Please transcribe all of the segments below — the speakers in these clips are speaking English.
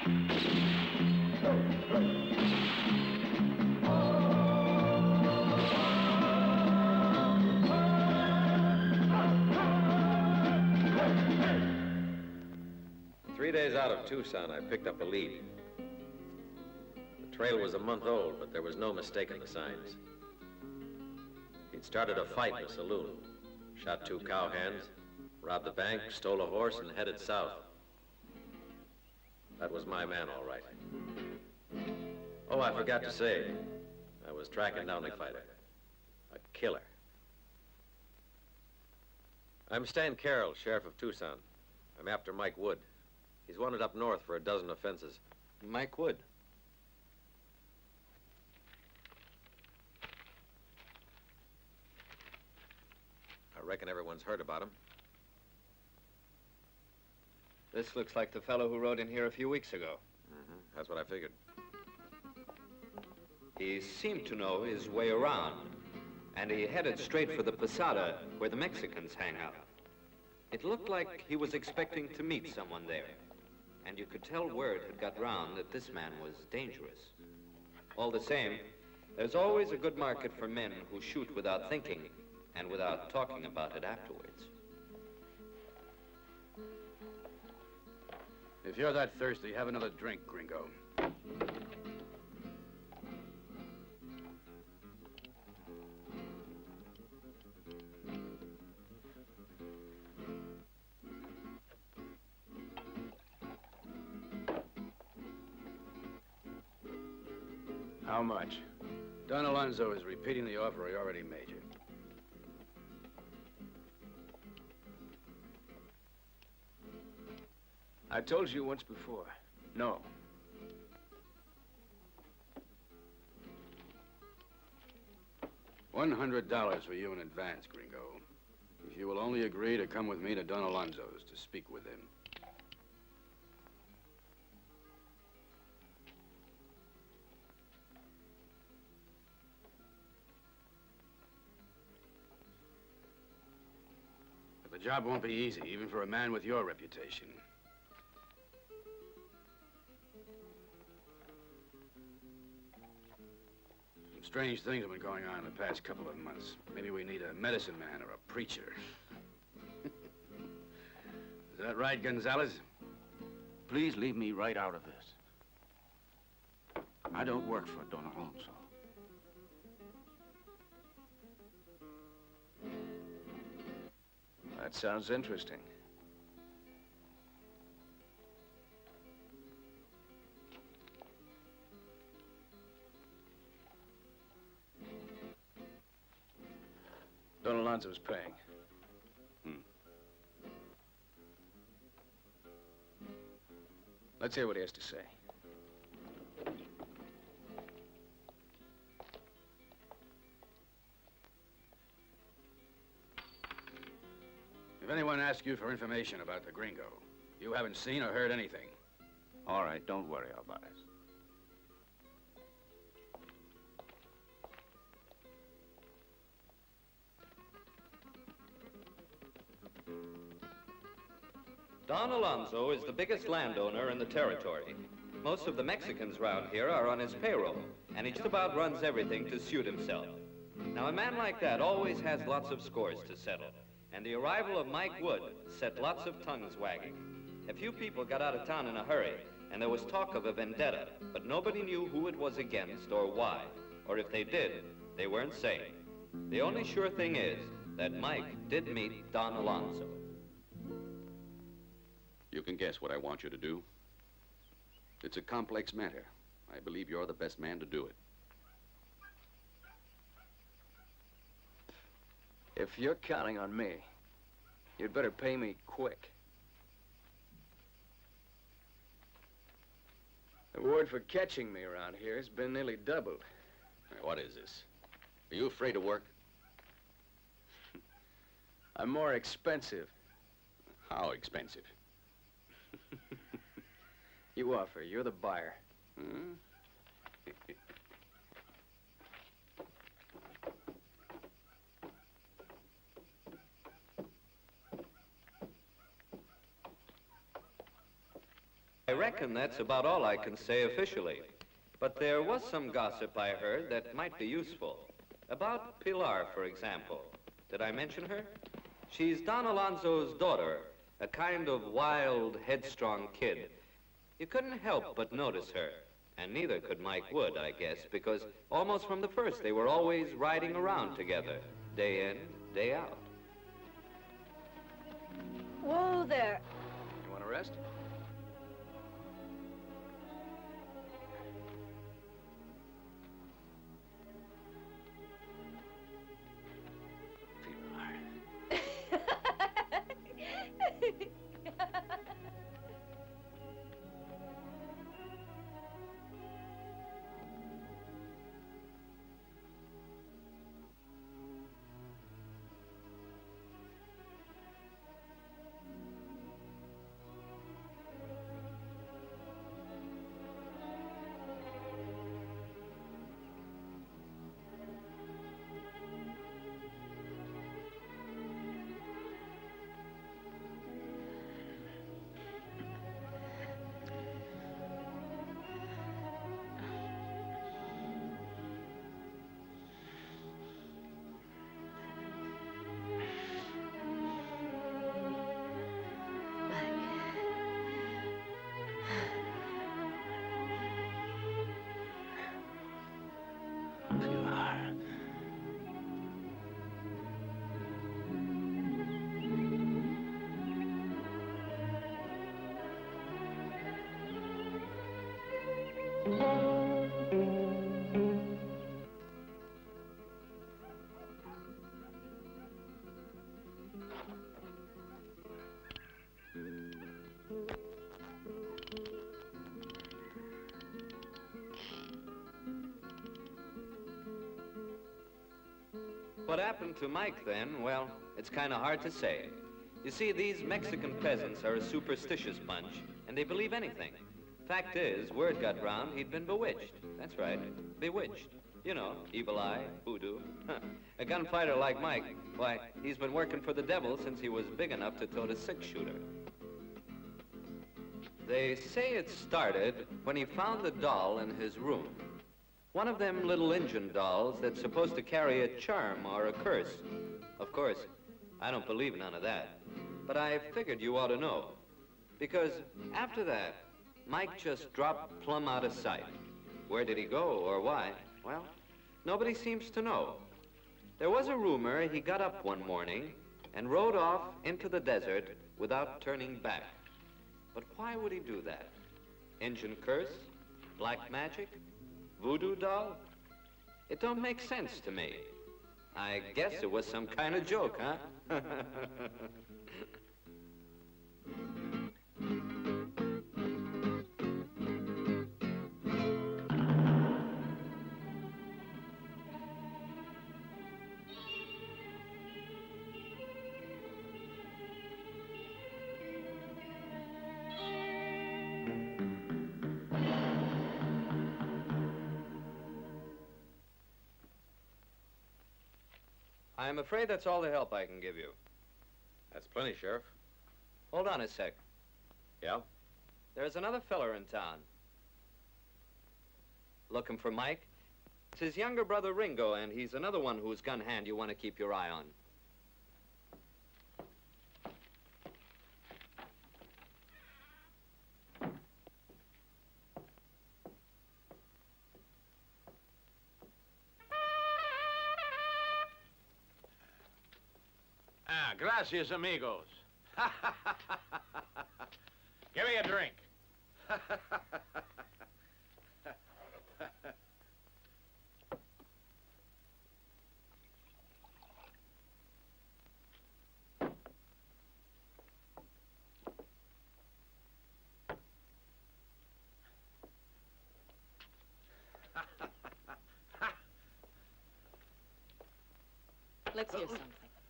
Three days out of Tucson, I picked up a lead. The trail was a month old, but there was no mistaking the signs. He'd started a fight in a saloon, shot 2 cowhands, robbed a bank, stole a horse, and headed south. That was my man, all right. Oh, I forgot to say, I was tracking down a fighter, a killer. I'm Stan Carroll, Sheriff of Tucson. I'm after Mike Wood. He's wanted up north for a dozen offenses. Mike Wood. I reckon everyone's heard about him. This looks like the fellow who rode in here a few weeks ago. That's what I figured. He seemed to know his way around, and he headed straight for the Posada where the Mexicans hang out. It looked like he was expecting to meet someone there, and you could tell word had got round that this man was dangerous. All the same, there's always a good market for men who shoot without thinking and without talking about it afterwards. If you're that thirsty, have another drink, Gringo. How much? Don Alonzo is repeating the offer he already made you. I told you once before. No. $100 for you in advance, Gringo. If you will only agree to come with me to Don Alonzo's to speak with him. But the job won't be easy, even for a man with your reputation. Strange things have been going on in the past couple of months. Maybe we need a medicine man or a preacher. Is that right, Gonzalez? Please leave me right out of this. I don't work for Don Alonzo. That sounds interesting. Don Alonzo's paying. Let's hear what he has to say. If anyone asks you for information about the Gringo, you haven't seen or heard anything. All right, don't worry about it. Don Alonzo is the biggest landowner in the territory. Most of the Mexicans around here are on his payroll, and he just about runs everything to suit himself. Now, a man like that always has lots of scores to settle, and the arrival of Mike Wood set lots of tongues wagging. A few people got out of town in a hurry, and there was talk of a vendetta, but nobody knew who it was against or why, or if they did, they weren't saying. The only sure thing is that Mike did meet Don Alonzo. You can guess what I want you to do. It's a complex matter. I believe you're the best man to do it. If you're counting on me, you'd better pay me quick. The reward for catching me around here has been nearly doubled. What is this? Are you afraid to work? I'm more expensive. How expensive? You offer. You're the buyer. Hmm? I reckon that's about all I can say officially. But there was some gossip I heard that might be useful. About Pilar, for example. Did I mention her? She's Don Alonzo's daughter, a kind of wild, headstrong kid. You couldn't help but notice her. And neither could Mike Wood, I guess, because almost from the first they were always riding around together, day in, day out. Whoa there. You want to rest? What happened to Mike then, well, it's kind of hard to say. You see, these Mexican peasants are a superstitious bunch, and they believe anything. Fact is, word got round he'd been bewitched. That's right, bewitched. You know, evil eye, voodoo. A gunfighter like Mike, why, he's been working for the devil since he was big enough to tote a six-shooter. They say it started when he found the doll in his room. One of them little Injun dolls that's supposed to carry a charm or a curse. Of course, I don't believe none of that. But I figured you ought to know. Because after that, Mike just dropped plumb out of sight. Where did he go or why? Well, nobody seems to know. There was a rumor he got up one morning and rode off into the desert without turning back. But why would he do that? Injun curse? Black magic? Voodoo doll? It don't make sense to me. I guess it was some kind of joke, huh? I'm afraid that's all the help I can give you. That's plenty, Sheriff. Hold on a sec. Yeah? There's another feller in town. Looking for Mike? It's his younger brother, Ringo, and he's another one whose gun hand you want to keep your eye on. Gracias, amigos. Give me a drink. Let's hear something.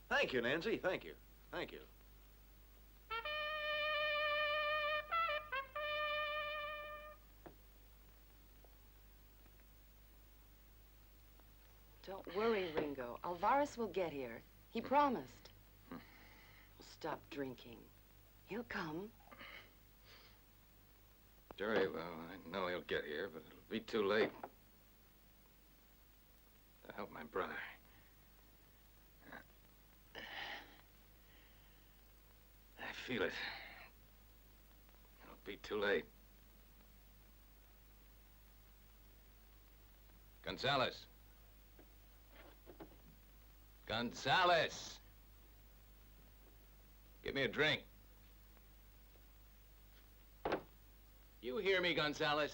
Thank you, Nancy. Thank you. Thank you. Don't worry, Ringo. Alvarez will get here. He promised. Stop drinking. He'll come. Very well. I know he'll get here, but it'll be too late. To help my brother. I feel it. It'll be too late. Gonzalez. Gonzalez! Give me a drink. You hear me, Gonzalez?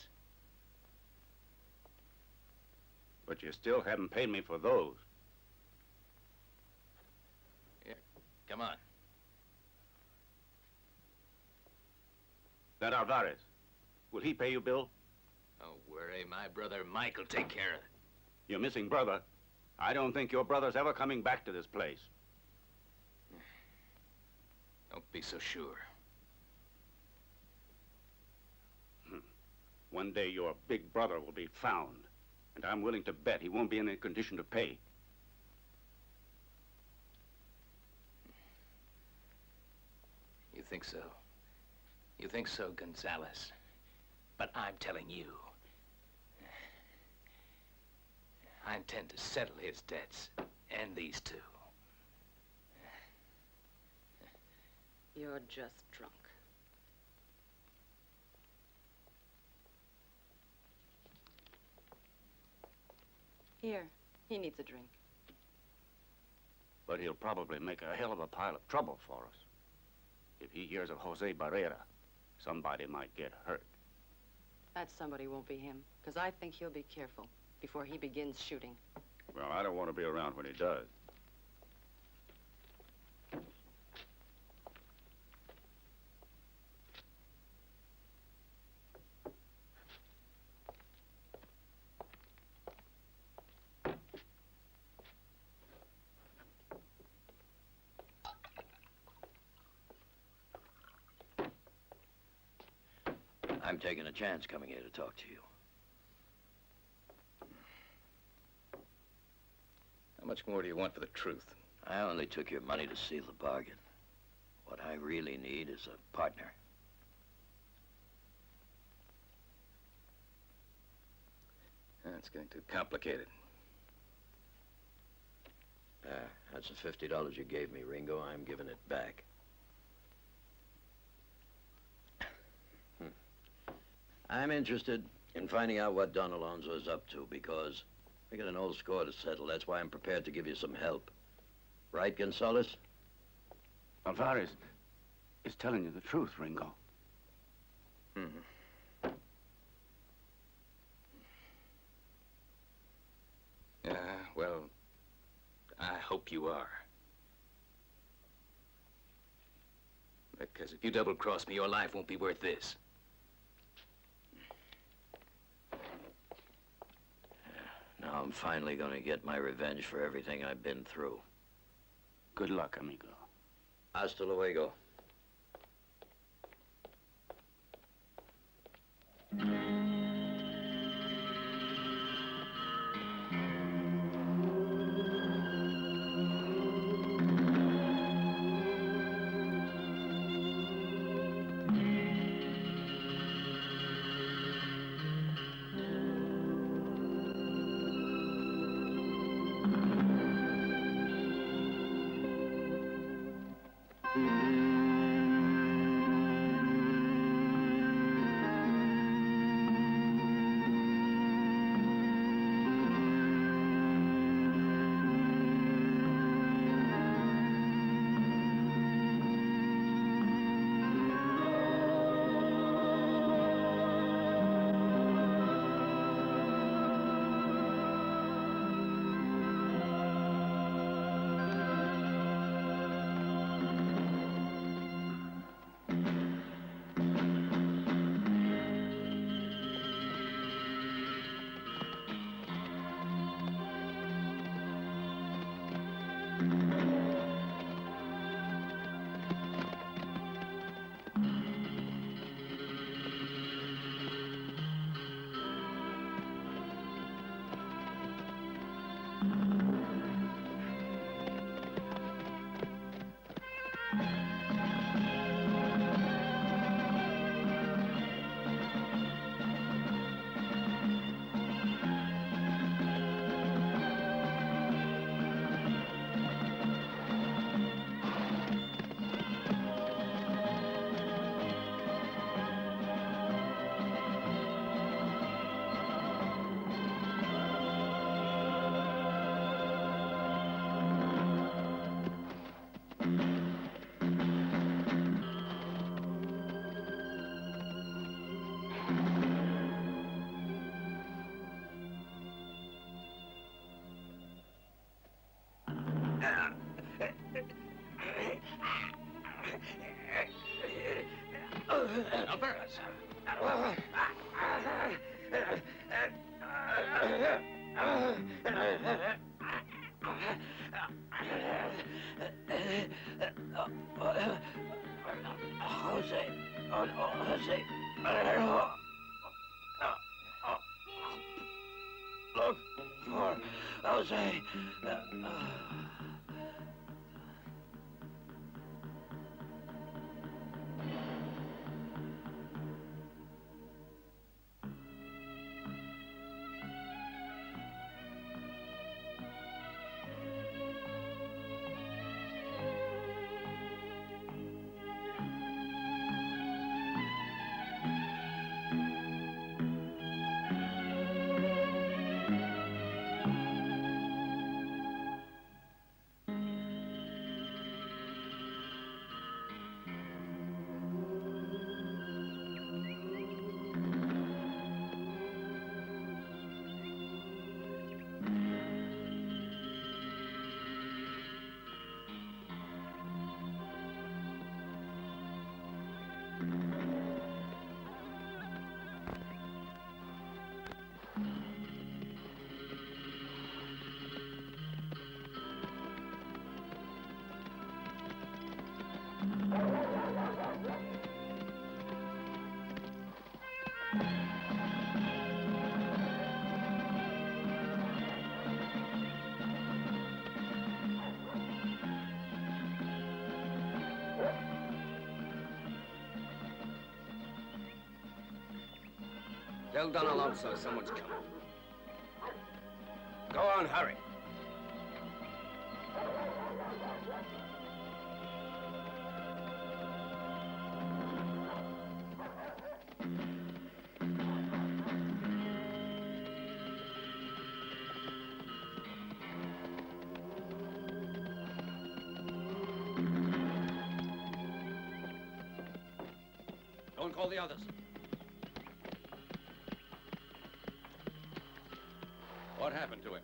But you still haven't paid me for those. Here, come on. That Alvarez, will he pay you, Bill? Don't worry, my brother Mike will take care of it. Your missing brother. I don't think your brother's ever coming back to this place. Don't be so sure. One day your big brother will be found, and I'm willing to bet he won't be in a condition to pay. You think so? You think so, Gonzalez? But I'm telling you, I intend to settle his debts, and these two. You're just drunk. Here, he needs a drink. But he'll probably make a hell of a pile of trouble for us. If he hears of Jose Barrera, somebody might get hurt. That somebody won't be him, because I think he'll be careful before he begins shooting. Well, I don't want to be around when he does. I'm taking a chance coming here to talk to you. How much more do you want for the truth? I only took your money to seal the bargain. What I really need is a partner. That's getting too complicated. That's the $50 you gave me, Ringo. I'm giving it back. I'm interested in finding out what Don Alonzo is up to because I got an old score to settle. That's why I'm prepared to give you some help. Right, Gonzalez? Alvarez is telling you the truth, Ringo. Yeah, well, I hope you are. Because if you double-cross me, your life won't be worth this. Now I'm finally going to get my revenge for everything I've been through. Good luck, amigo. Hasta luego. Jose. Oh, no, Jose. Look for Jose. Tell Don Alonzo someone's coming. Go on, hurry. Go and call the others. What happened to him?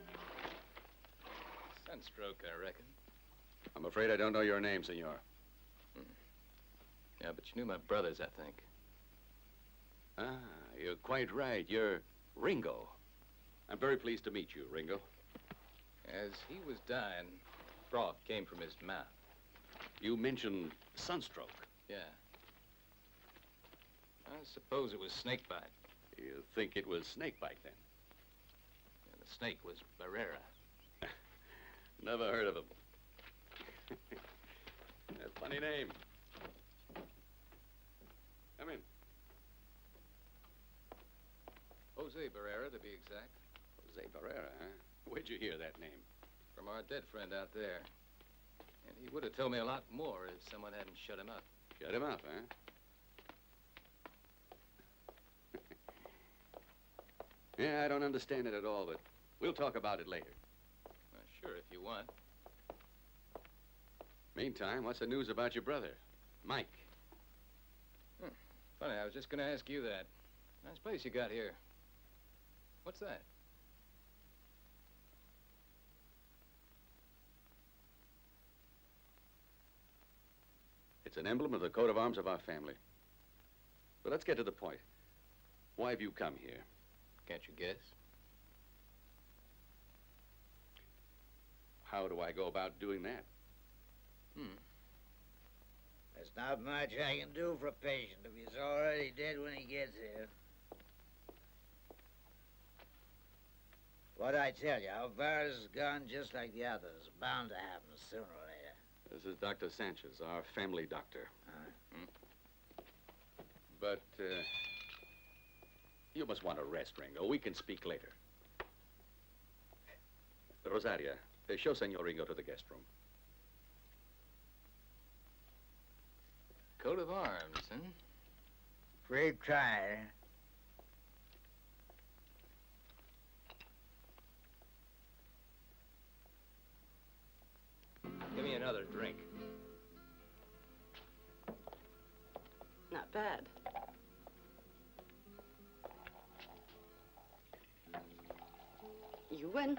Sunstroke, I reckon. I'm afraid I don't know your name, senor. Yeah, but you knew my brothers, I think. Ah, you're quite right. You're Ringo. I'm very pleased to meet you, Ringo. As he was dying, froth came from his mouth. You mentioned sunstroke. Yeah. I suppose it was snake bite. You think it was snake bite, then? And the snake was Barrera. Never heard of him. A funny name. Come in. Jose Barrera, to be exact. Jose Barrera, huh? Where'd you hear that name? From our dead friend out there. And he would have told me a lot more if someone hadn't shut him up. Shut him up, huh? Yeah, I don't understand it at all, but we'll talk about it later. Sure, if you want. Meantime, what's the news about your brother, Mike? Funny, I was just going to ask you that. Nice place you got here. What's that? It's an emblem of the coat of arms of our family. But let's get to the point. Why have you come here? Can't you guess? How do I go about doing that? There's not much I can do for a patient if he's already dead when he gets here. What I tell you, Alvarez is gone just like the others. Bound to happen sooner or later. This is Dr. Sanchez, our family doctor. But, you must want a rest, Ringo. We can speak later. Rosaria, show Senor Ringo to the guest room. Coat of arms, huh? Free try. Give me another drink. Not bad. You win.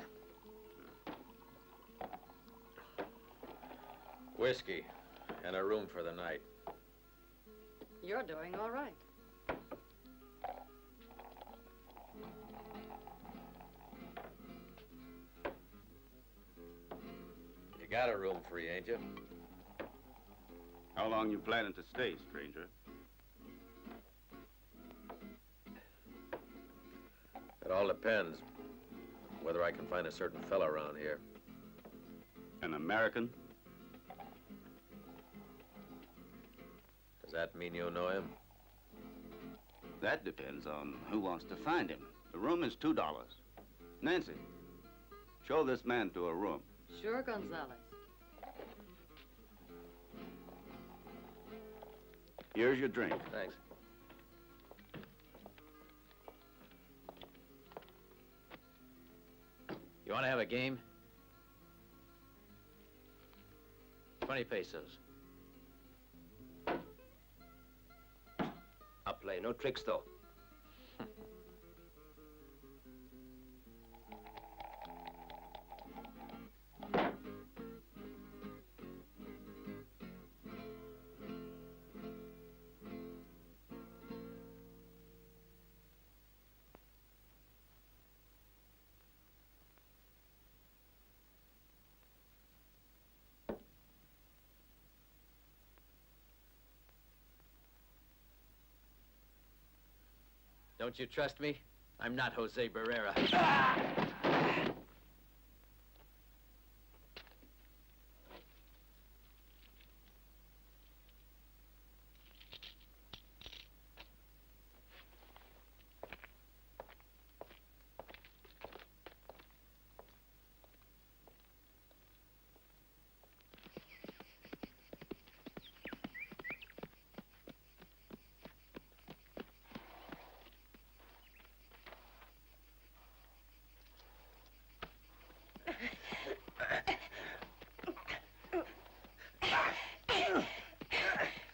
Whiskey and a room for the night. You're doing all right. got a room free, ain't you? How long you planning to stay, stranger? It all depends whether I can find a certain fella around here. An American? Does that mean you know him? That depends on who wants to find him. The room is $2. Nancy, show this man to a room. Sure, Gonzalez. Here's your drink. Thanks. You want to have a game? 20 pesos. I'll play. No tricks, though. Don't you trust me? I'm not Jose Barrera.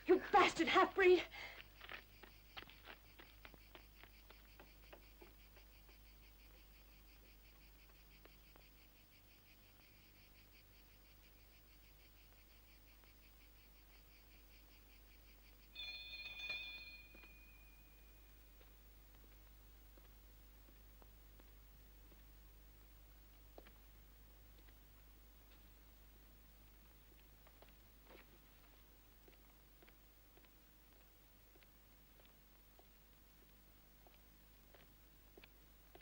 You bastard half-breed!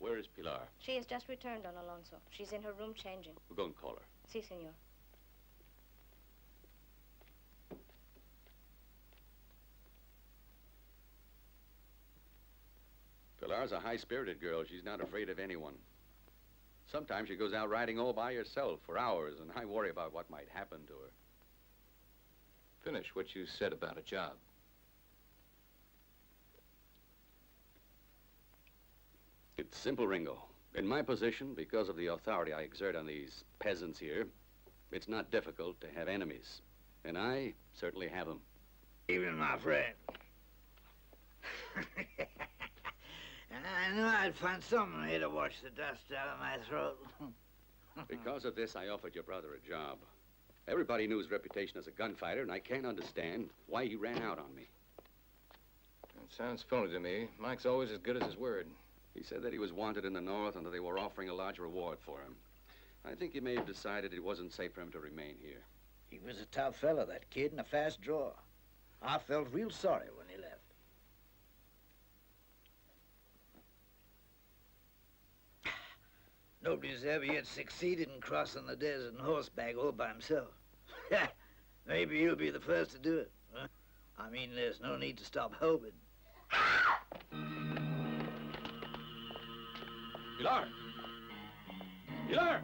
Where is Pilar? She has just returned, Don Alonzo. She's in her room changing. We'll go and call her. Si, senor. Pilar's a high-spirited girl. She's not afraid of anyone. Sometimes she goes out riding all by herself for hours, and I worry about what might happen to her. Finish what you said about a job. It's simple, Ringo. In my position, because of the authority I exert on these peasants here, it's not difficult to have enemies. And I certainly have them. Evening, my friend. I knew I'd find someone here to wash the dust out of my throat. Because of this, I offered your brother a job. Everybody knew his reputation as a gunfighter, and I can't understand why he ran out on me. It sounds phony to me. Mike's always as good as his word. He said that he was wanted in the north and that they were offering a large reward for him. I think he may have decided it wasn't safe for him to remain here. He was a tough fella, that kid, and a fast drawer. I felt real sorry when he left. Nobody's ever yet succeeded in crossing the desert on horseback all by himself. Maybe you'll be the first to do it. Huh? I mean, there's no need to stop hoping. Pilar! Pilar!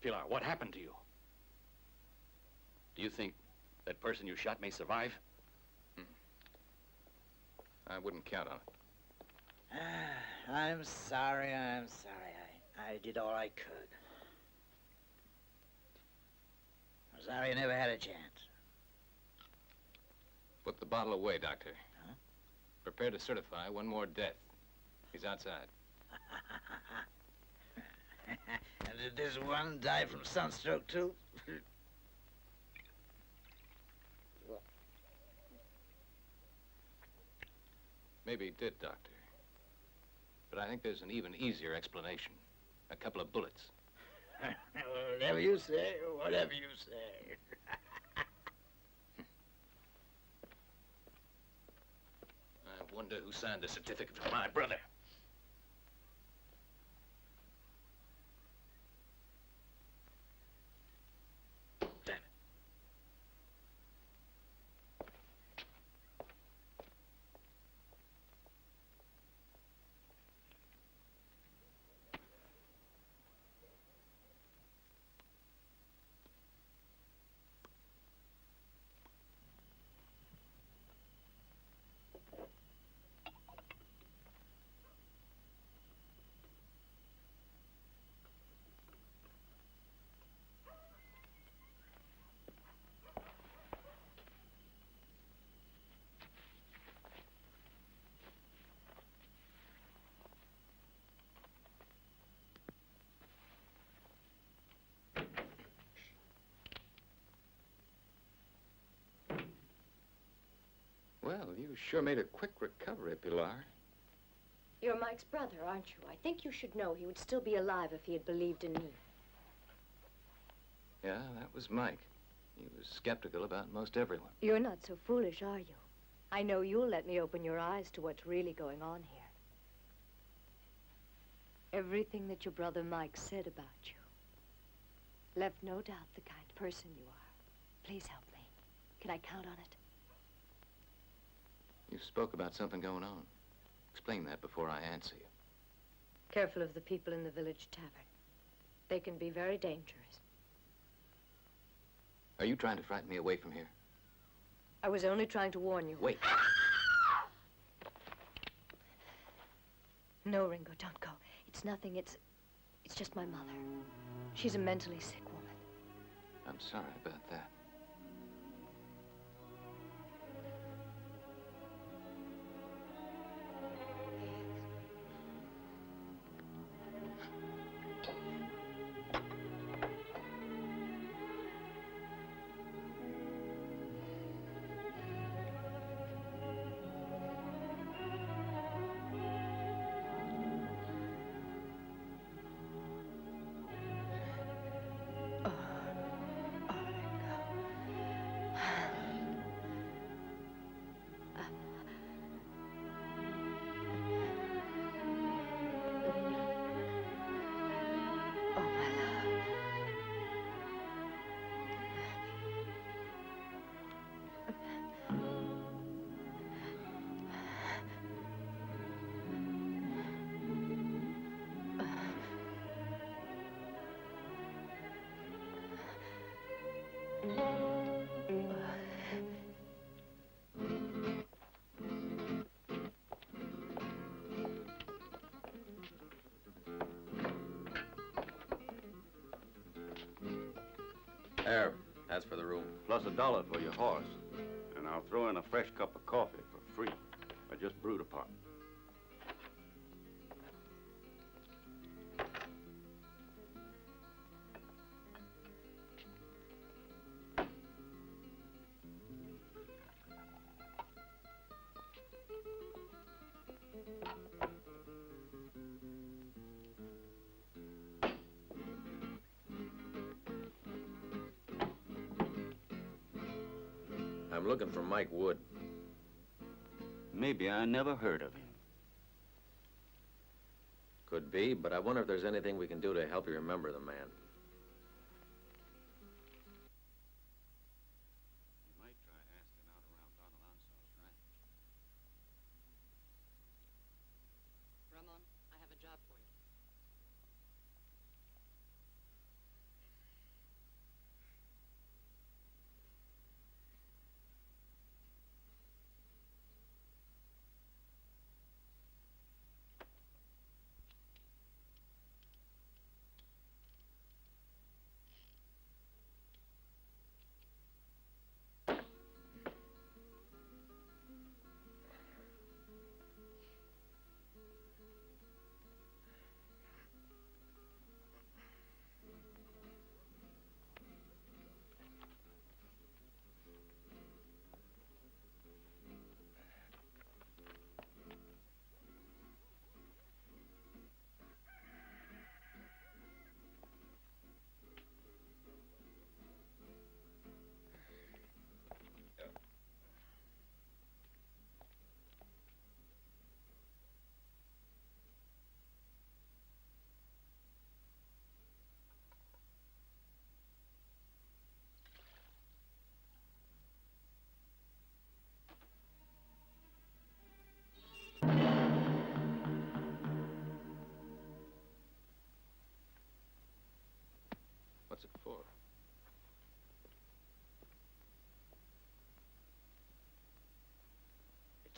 Pilar, what happened to you? Do you think that person you shot may survive? I wouldn't count on it. I'm sorry. I did all I could. I'm sorry I never had a chance. Put the bottle away, Doctor. Huh? Prepare to certify one more death. He's outside. And did this one die from sunstroke, too? Maybe he did, Doctor. But I think there's an even easier explanation. A couple of bullets. Whatever you say, whatever you say. I wonder who signed the certificate for my brother. Damn it. Well, you sure made a quick recovery, Pilar. You're Mike's brother, aren't you? I think you should know he would still be alive if he had believed in me. Yeah, that was Mike. He was skeptical about most everyone. You're not so foolish, are you? I know you'll let me open your eyes to what's really going on here. Everything that your brother Mike said about you left no doubt the kind of person you are. Please help me. Can I count on it? You spoke about something going on. Explain that before I answer you. Careful of the people in the village tavern. They can be very dangerous. Are you trying to frighten me away from here? I was only trying to warn you. Wait. No, Ringo, don't go. It's nothing. It's just my mother. She's a mentally sick woman. I'm sorry about that. There, that's for the room. Plus $1 for your horse. And I'll throw in a fresh cup of coffee for free. I just brewed a pot. I'm looking for Mike Wood. Maybe I never heard of him. Could be, but I wonder if there's anything we can do to help you remember the man. You might try asking out around Don Alonzo's ranch. Ramon, I have a job for you.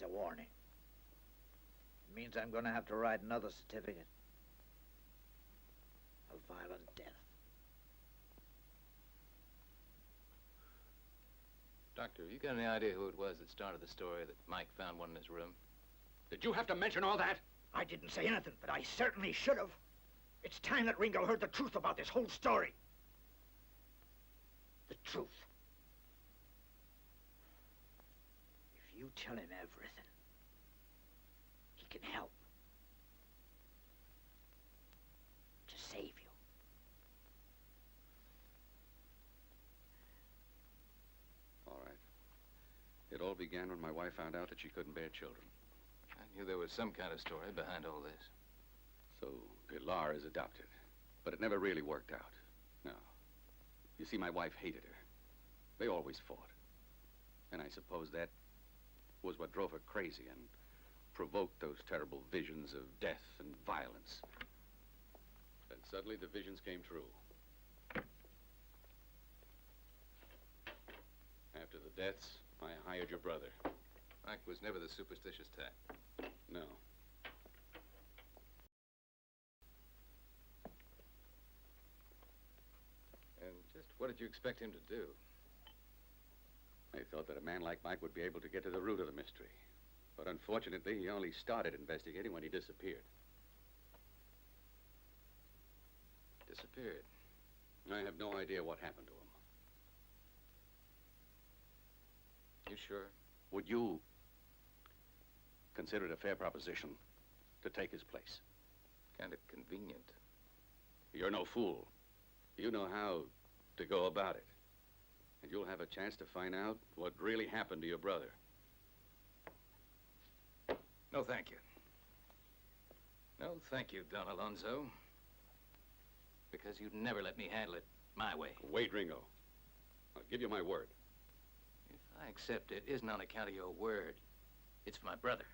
a warning. It means I'm going to have to write another certificate of violent death. Doctor, you got any idea who it was that started the story that Mike found one in his room? Did you have to mention all that? I didn't say anything, but I certainly should have. It's time that Ringo heard the truth about this whole story. The truth. If you tell him everything, he can help to save you. All right. It all began when my wife found out that she couldn't bear children. I knew there was some kind of story behind all this. So Pilar is adopted. But it never really worked out. No. You see, my wife hated her. They always fought. And I suppose that was what drove her crazy and provoked those terrible visions of death and violence. Then suddenly the visions came true. After the deaths, I hired your brother. Mike was never the superstitious type. No. And just what did you expect him to do? I thought that a man like Mike would be able to get to the root of the mystery. But unfortunately, he only started investigating when he disappeared. Disappeared? I have no idea what happened to him. You sure? Would you consider it a fair proposition to take his place? Kind of convenient. You're no fool. You know how to go about it. And you'll have a chance to find out what really happened to your brother. No, thank you. No, thank you, Don Alonzo. Because you'd never let me handle it my way. Wait, Ringo. I'll give you my word. If I accept it, isn't on account of your word. It's for my brother.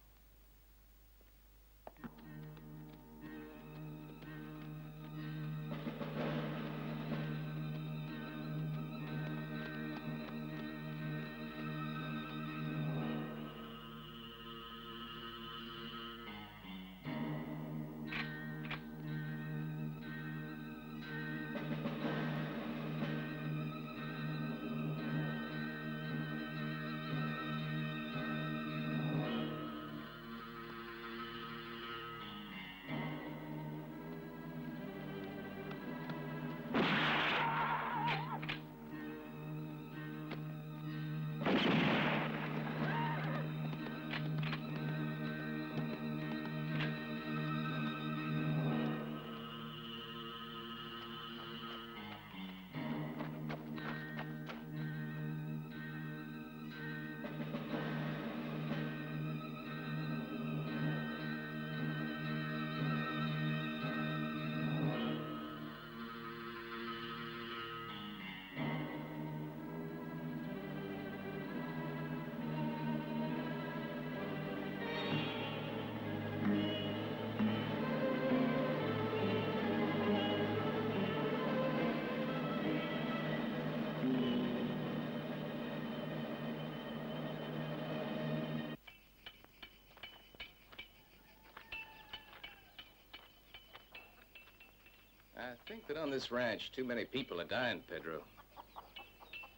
I think that on this ranch, too many people are dying, Pedro.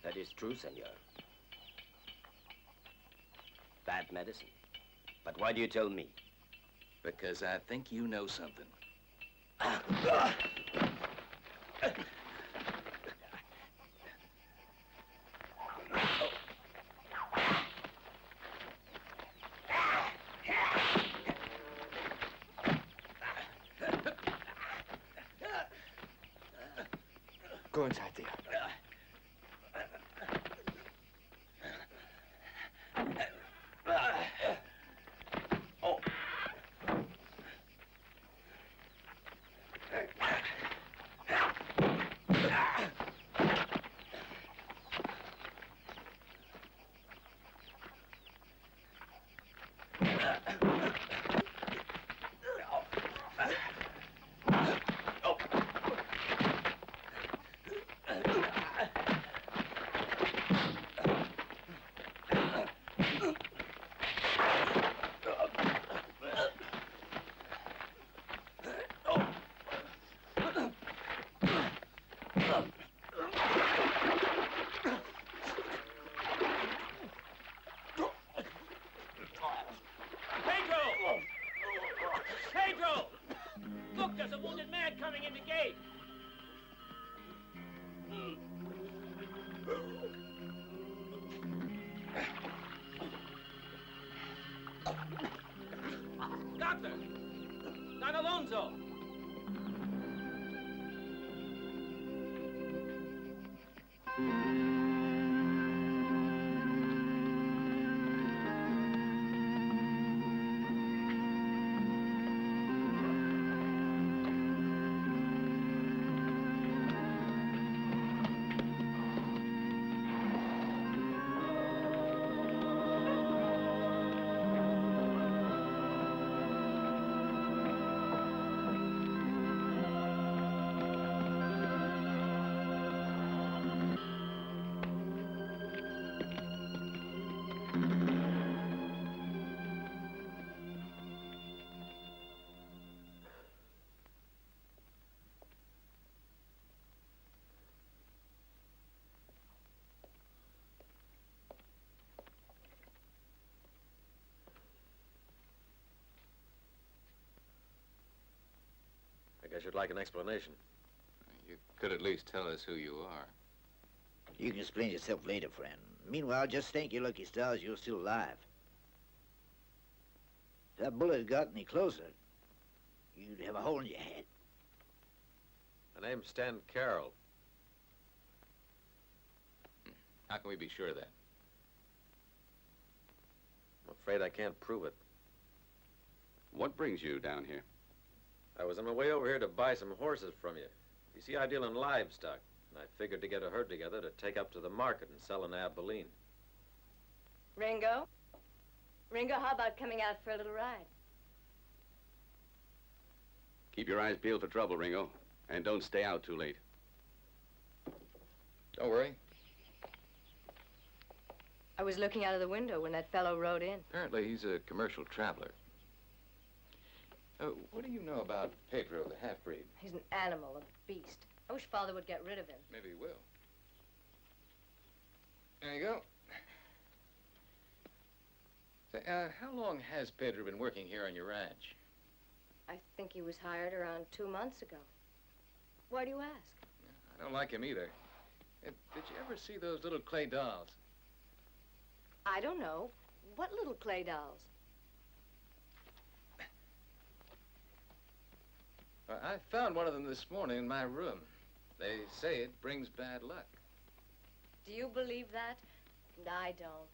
That is true, senor. Bad medicine. But why do you tell me? Because I think you know something. Go inside there. Doctor! Don Alonzo! I guess you'd like an explanation. You could at least tell us who you are. You can explain yourself later, friend. Meanwhile, just thank your lucky stars you're still alive. If that bullet had got any closer, you'd have a hole in your head. My name's Stan Carroll. How can we be sure of that? I'm afraid I can't prove it. What brings you down here? I was on my way over here to buy some horses from you. You see, I deal in livestock, and I figured to get a herd together to take up to the market and sell in Abilene. Ringo? Ringo, how about coming out for a little ride? Keep your eyes peeled for trouble, Ringo. And don't stay out too late. Don't worry. I was looking out of the window when that fellow rode in. Apparently he's a commercial traveler. What do you know about Pedro, the half-breed? He's an animal, a beast. I wish Father would get rid of him. Maybe he will. There you go. Say, how long has Pedro been working here on your ranch? I think he was hired around 2 months ago. Why do you ask? I don't like him either. Did you ever see those little clay dolls? I don't know. What little clay dolls? I found one of them this morning in my room. They say it brings bad luck. Do you believe that? I don't.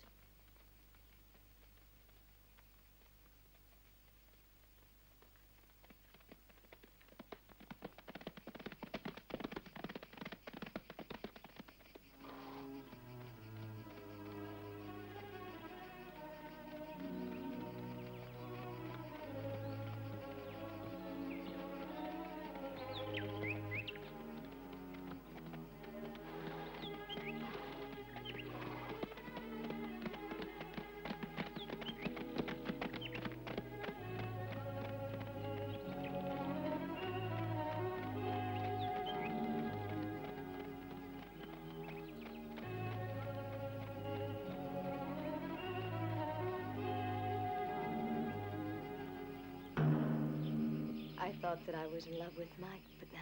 I thought that I was in love with Mike, but now...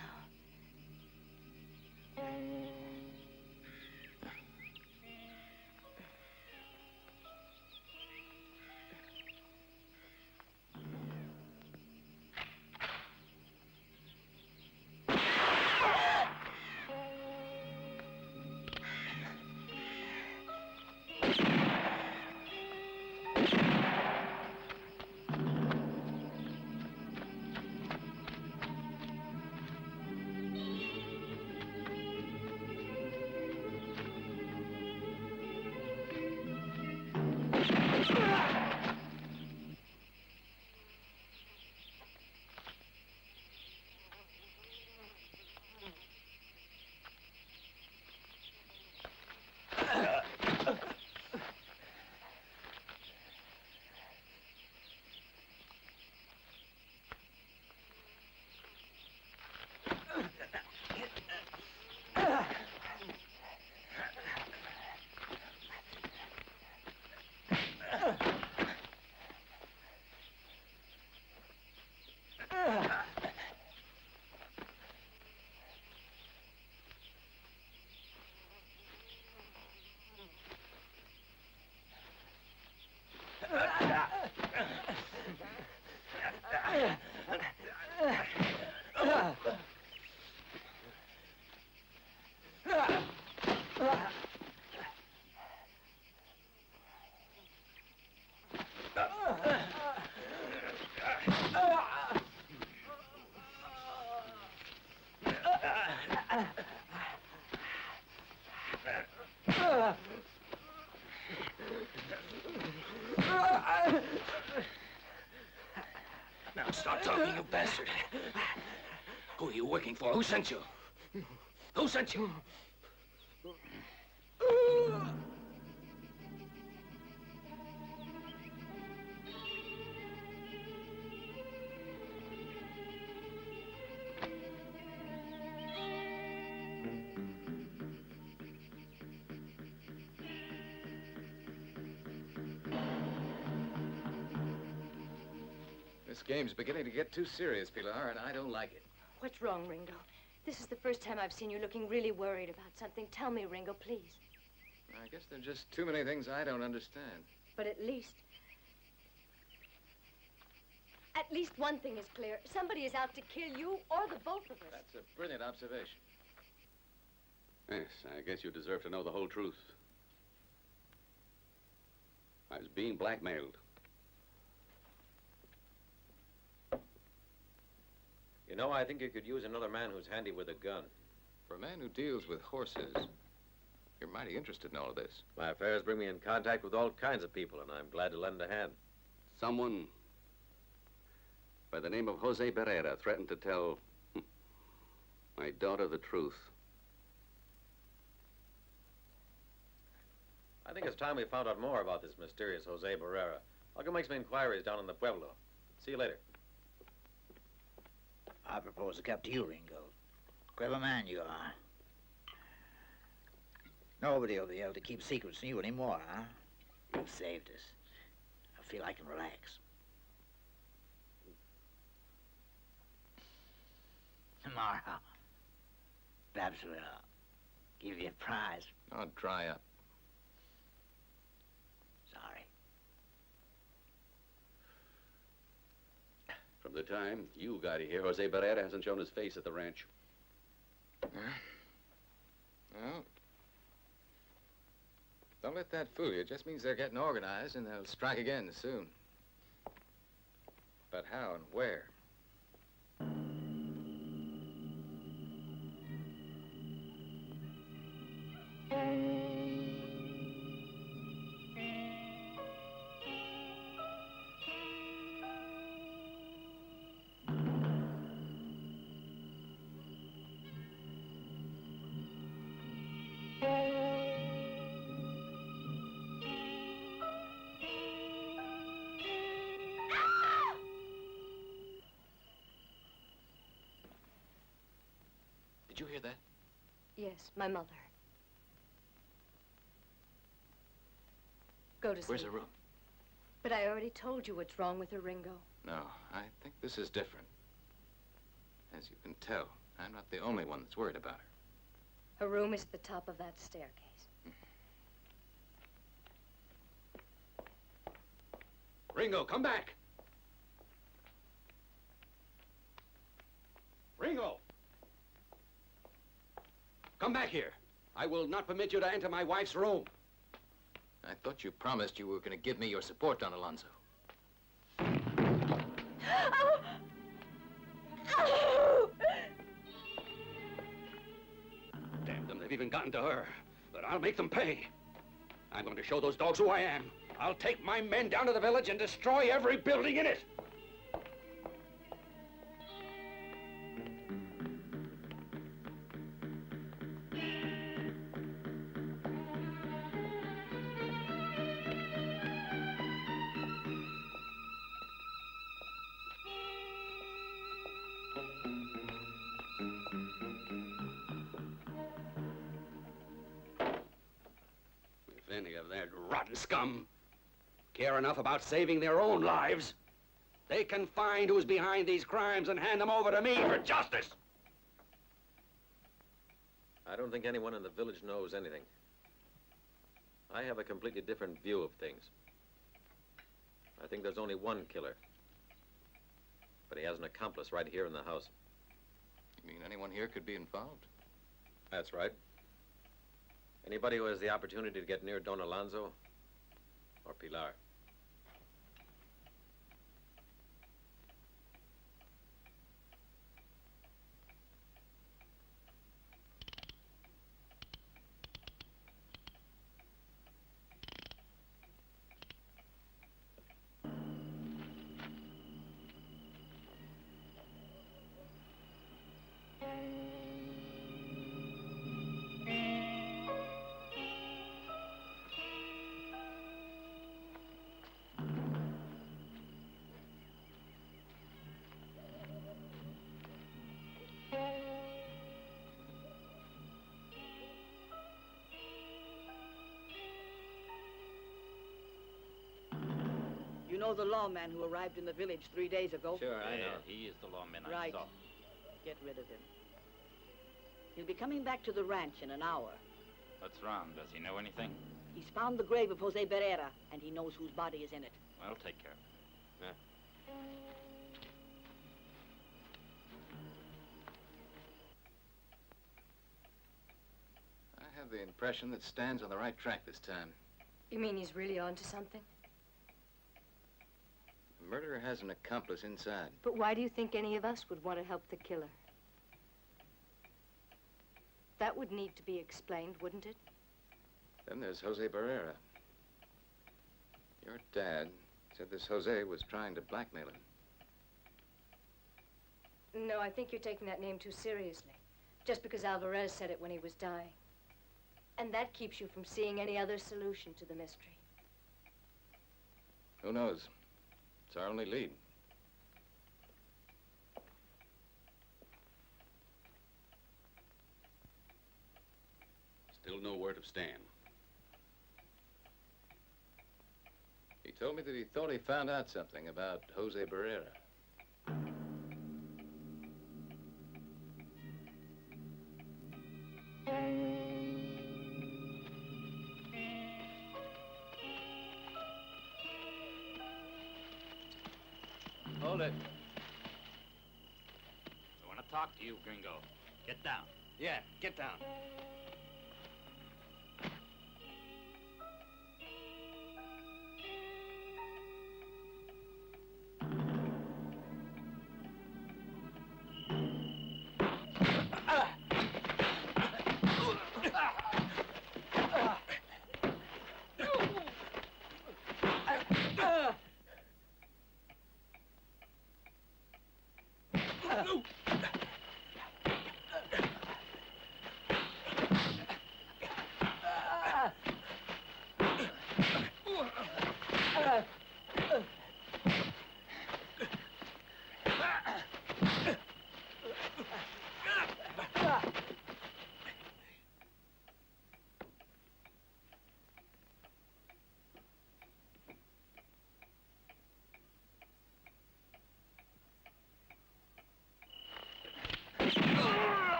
Now stop talking, you bastard. Who are you working for? Who sent you? Who sent you? This game's beginning to get too serious, Pilar, and I don't like it. What's wrong, Ringo? This is the first time I've seen you looking really worried about something. Tell me, Ringo, please. I guess there are just too many things I don't understand. But at least one thing is clear. Somebody is out to kill you or the both of us. That's a brilliant observation. Yes, I guess you deserve to know the whole truth. I was being blackmailed. You know, I think you could use another man who's handy with a gun. For a man who deals with horses, you're mighty interested in all of this. My affairs bring me in contact with all kinds of people, and I'm glad to lend a hand. Someone by the name of Jose Barrera threatened to tell my daughter the truth. I think it's time we found out more about this mysterious Jose Barrera. I'll go make some inquiries down in the Pueblo. See you later. I propose a cup to you, Ringo. Clever man you are. Nobody will be able to keep secrets from you anymore, huh? You've saved us. I feel I can relax. Tomorrow, perhaps we'll give you a prize. Oh, dry up. Sorry. From the time you got here, Jose Barrera hasn't shown his face at the ranch. Well, don't let that fool you. It just means they're getting organized and they'll strike again soon. But how and where? Did you hear that? Yes, my mother. Go to sleep. Where's her room? But I already told you what's wrong with her, Ringo. No, I think this is different. As you can tell, I'm not the only one that's worried about her. Her room is at the top of that staircase. Ringo, come back! Ringo! Come back here. I will not permit you to enter my wife's room. I thought you promised you were going to give me your support, Don Alonzo. Damn them, they've even gotten to her. But I'll make them pay. I'm going to show those dogs who I am. I'll take my men down to the village and destroy every building in it. If any of that rotten scum care enough about saving their own lives, they can find who's behind these crimes and hand them over to me for justice. I don't think anyone in the village knows anything. I have a completely different view of things. I think think there's only one killer. But he has an accomplice right here in the house. You mean anyone here could be involved? That's right. Anybody who has the opportunity to get near Don Alonzo or Pilar. You know the lawman who arrived in the village 3 days ago? Sure, I know. He is the lawman Right. I saw. Get rid of him. He'll be coming back to the ranch in an hour. What's wrong? Does he know anything? He's found the grave of Jose Barrera, and he knows whose body is in it. Well, take care of it. I have the impression that Stan's on the right track this time. You mean he's really onto something? The murderer has an accomplice inside. But why do you think any of us would want to help the killer? That would need to be explained, wouldn't it? Then there's Jose Barrera. Your dad said this Jose was trying to blackmail him. No, I think you're taking that name too seriously. Just because Alvarez said it when he was dying. And that keeps you from seeing any other solution to the mystery. Who knows? It's our only lead. Still no word of Stan. He told me that he thought he found out something about Jose Barrera. Hold it. I want to talk to you, Gringo. Get down. Yeah, get down.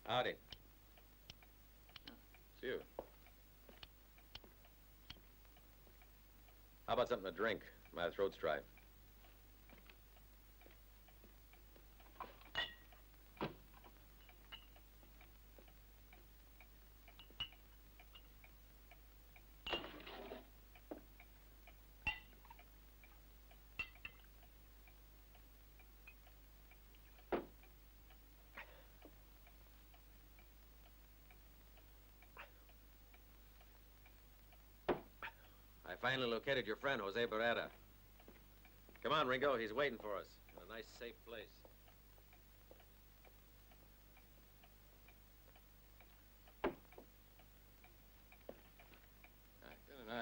Howdy. It's you. How about something to drink? My throat's dry. I finally located your friend, Jose Barrera. Come on, Ringo. He's waiting for us in a nice, safe place.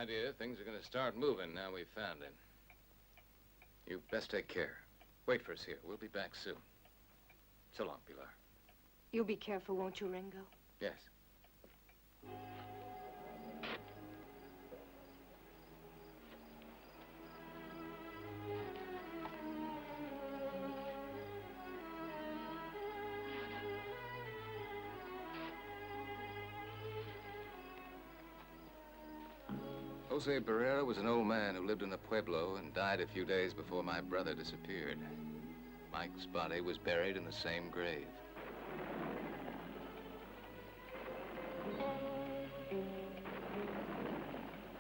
idea things are going to start moving now we've found him. You best take care. Wait for us here. We'll be back soon. So long, Pilar. You'll be careful, won't you, Ringo? Yes. Jose Barrera was an old man who lived in the Pueblo and died a few days before my brother disappeared. Mike's body was buried in the same grave.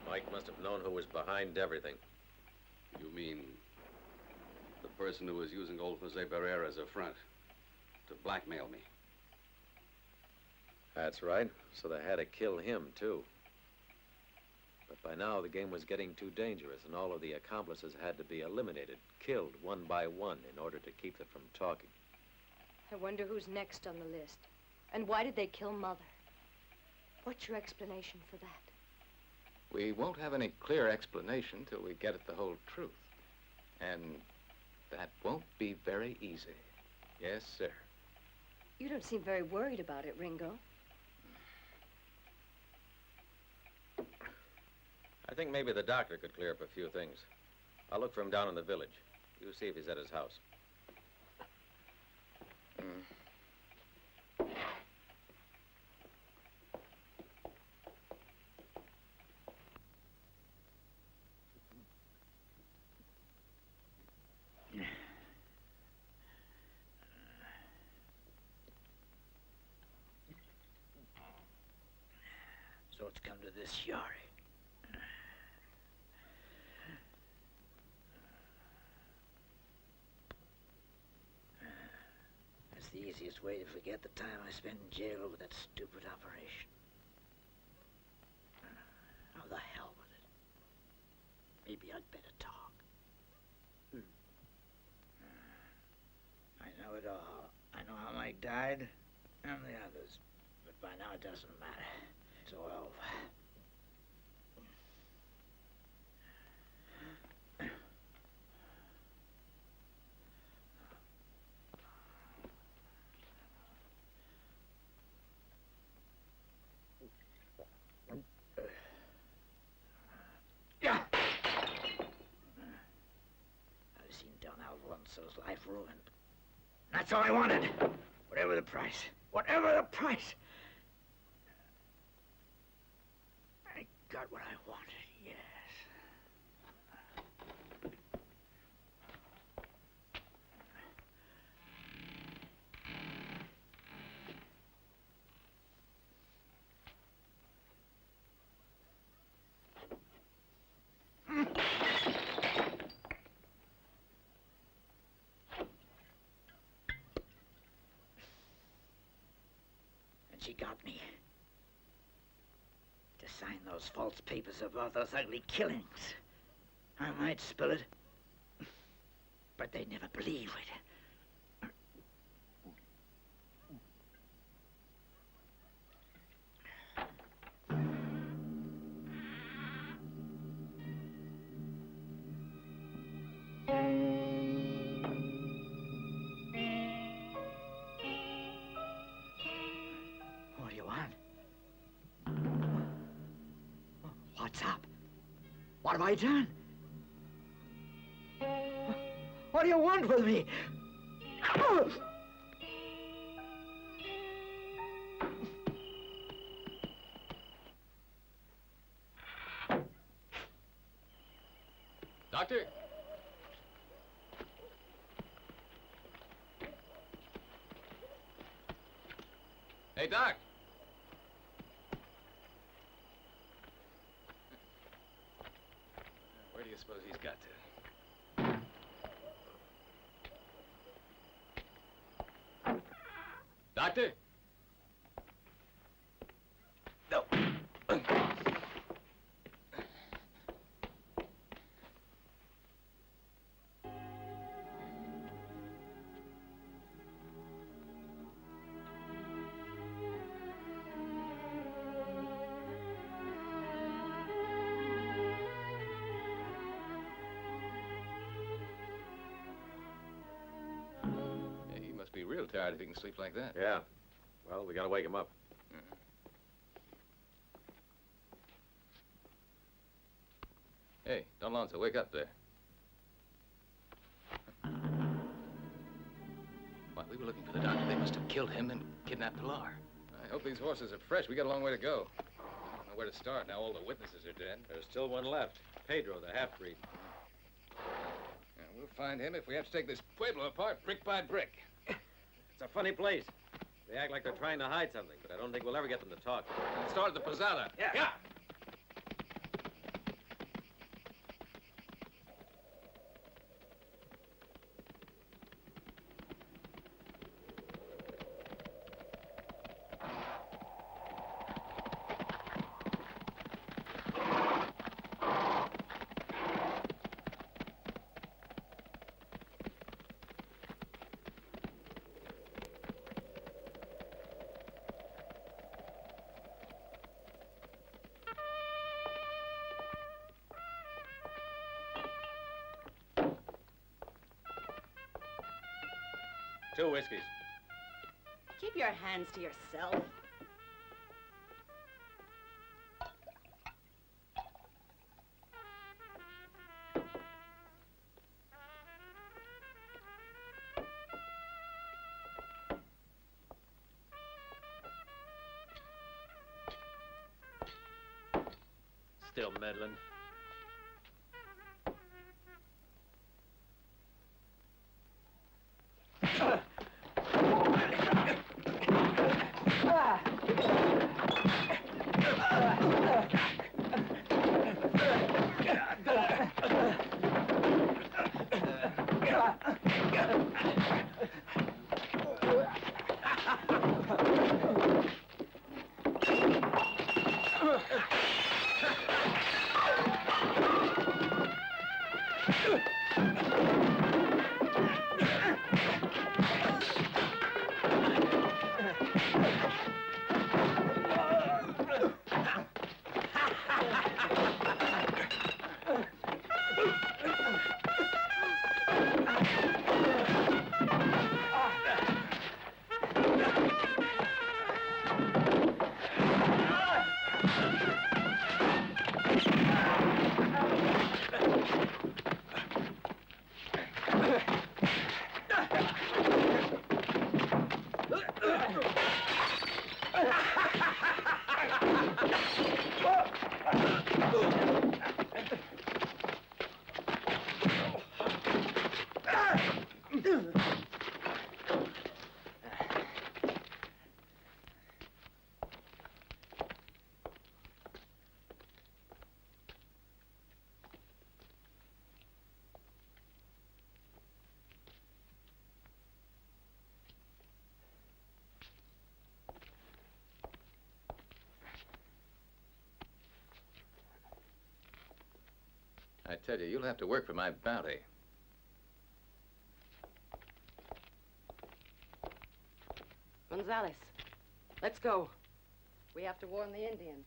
Mike must have known who was behind everything. You mean the person who was using old Jose Barrera as a front to blackmail me? That's right. So they had to kill him, too. But by now, the game was getting too dangerous, and all of the accomplices had to be eliminated, killed one by one, in order to keep them from talking. I wonder who's next on the list. And why did they kill Mother? What's your explanation for that? We won't have any clear explanation till we get at the whole truth. And that won't be very easy. Yes, sir. You don't seem very worried about it, Ringo. I think maybe the doctor could clear up a few things. I'll look for him down in the village. You see if he's at his house. So it's come to this, Yari. That's the easiest way to forget the time I spent in jail over that stupid operation. Oh, the hell with it. Maybe I'd better talk. I know it all. I know how Mike died, and the others. But by now it doesn't matter. It's all over. I've seen Don Alonzo's life ruined. That's all I wanted. Whatever the price. Whatever the price. I got what I wanted, yes. And she got me. To sign those false papers about those ugly killings. I might spill it, but they'd never believe it. What do you want? What's up? What have I done? What do you want with me? Doctor? Hey, Doc. Where do you suppose he's got to? Doctor? No. tired if he can sleep like that. Yeah. Well, we gotta wake him up. Hey, Don Alonzo, wake up there. What, we were looking for the doctor. They must have killed him and kidnapped Pilar. I hope these horses are fresh. We got a long way to go. I don't know where to start now all the witnesses are dead. There's still one left. Pedro, the half-breed. Yeah, we'll find him if we have to take this pueblo apart brick by brick. It's a funny place. They act like they're trying to hide something, but I don't think we'll ever get them to talk. Let's start at the posada. Yeah. Two whiskeys. Keep your hands to yourself. Still meddling. I tell you, you'll have to work for my bounty. Gonzalez, let's go. We have to warn the Indians.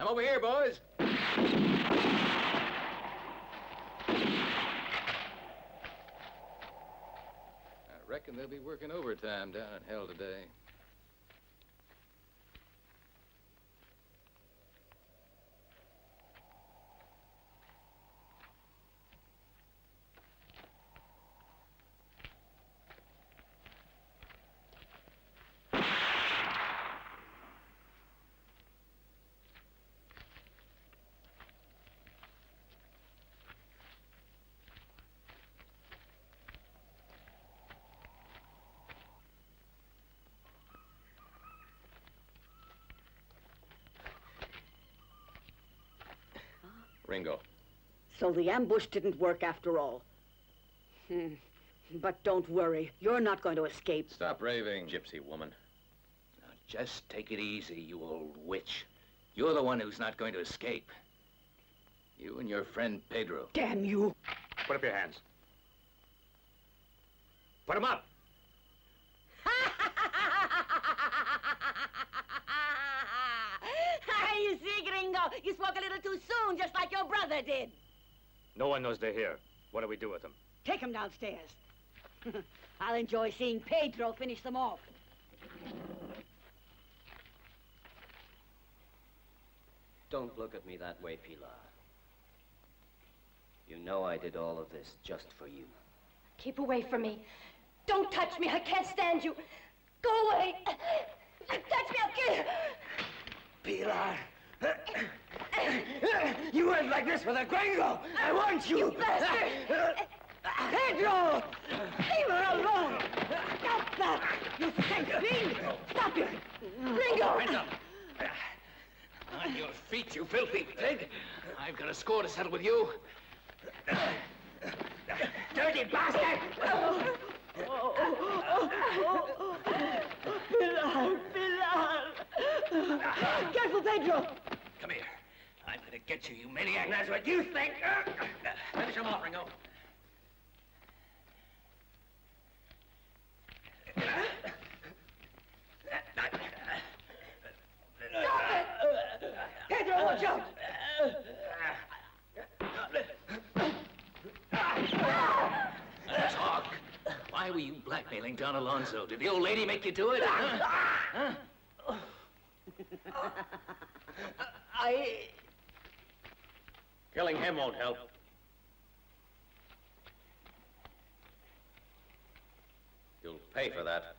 I'm over here, boys. I reckon they'll be working overtime down in hell today. Ringo. So the ambush didn't work after all. But don't worry. You're not going to escape. Stop raving. Gypsy woman. Now, just take it easy, you old witch. You're the one who's not going to escape. You and your friend Pedro. Damn you! Put up your hands. Put him up! You see, Ringo, you spoke a little too soon, just like your brother did. No one knows they're here. What do we do with them? Take him downstairs. I'll enjoy seeing Pedro finish them off. Don't look at me that way, Pilar. You know I did all of this just for you. Keep away from me. Don't touch me. I can't stand you. Go away. Touch me, I'll kill you. Pilar. You went like this with a gringo. I want you. You bastard. Pedro! Leave her alone! Stop that! You stink fiend! Stop it! Ringo! Hands up. On your feet, you filthy pig. I've got a score to settle with you. Dirty bastard! Pilar! Pilar! Careful, Pedro! Come here. I'm gonna get you, you maniac. That's what you think. Finish him off, Ringo. Pedro, watch out! Talk. Why were you blackmailing Don Alonzo? Did the old lady make you do it? Huh? Killing him won't help. You'll pay for that.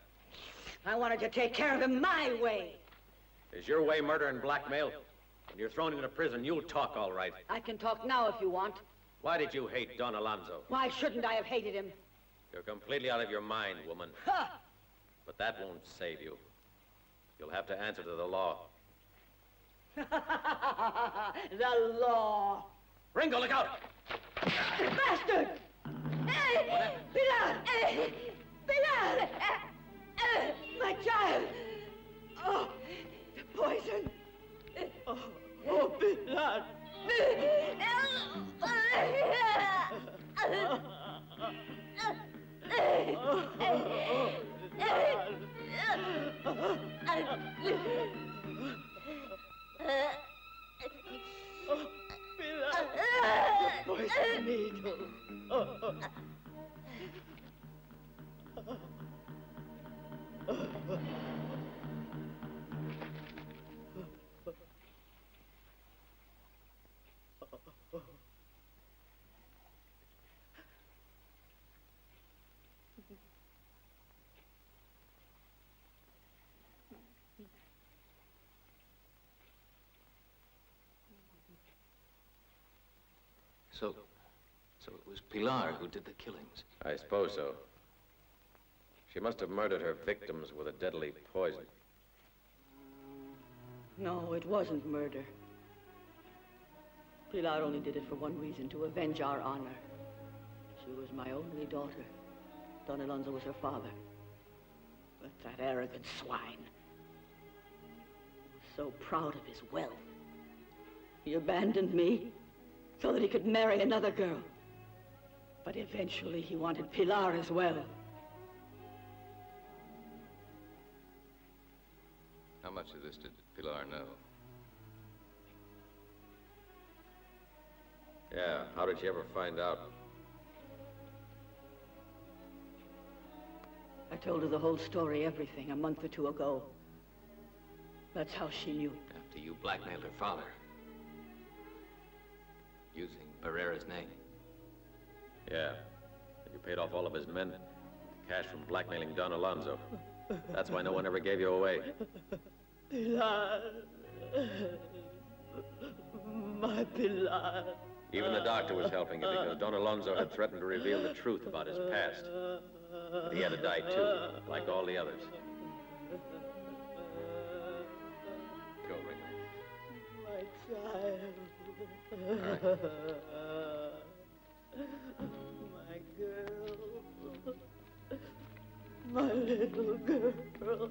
I wanted to take care of him my way. Is your way murder and blackmail? When you're thrown into prison, you'll talk all right. I can talk now if you want. Why did you hate Don Alonzo? Why shouldn't I have hated him? You're completely out of your mind, woman. Ha! But that won't save you. You'll have to answer to the law. The law. Ringo, look out! Bastard! Pilar! Pilar! My child! Oh, the poison! Oh, Pilar! Pilar! Poison needle! So it was Pilar who did the killings. I suppose so. She must have murdered her victims with a deadly poison. No, it wasn't murder. Pilar only did it for one reason, to avenge our honor. She was my only daughter. Don Alonzo was her father. But that arrogant swine, so proud of his wealth, he abandoned me so that he could marry another girl. But eventually he wanted Pilar as well. How much of this did Pilar know? Yeah, how did she ever find out? I told her the whole story, everything, a month or two ago. That's how she knew. After you blackmailed her father. Using Barrera's name. Yeah. And you paid off all of his men. Cash from blackmailing Don Alonzo. That's why no one ever gave you away. Pilar. My Pilar. Even the doctor was helping you because Don Alonzo had threatened to reveal the truth about his past. But he had to die too, like all the others. Go, Ringo. My child. All right. My girl. My little girl.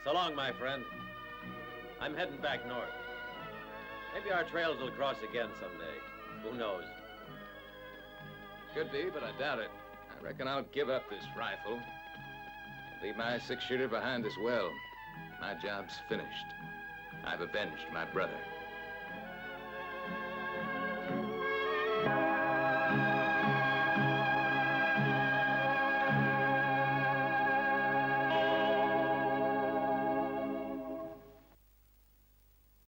So long, my friend. I'm heading back north. Maybe our trails will cross again someday. Who knows? Could be, but I doubt it. I reckon I'll give up this rifle. And leave my six-shooter behind as well. My job's finished. I've avenged my brother.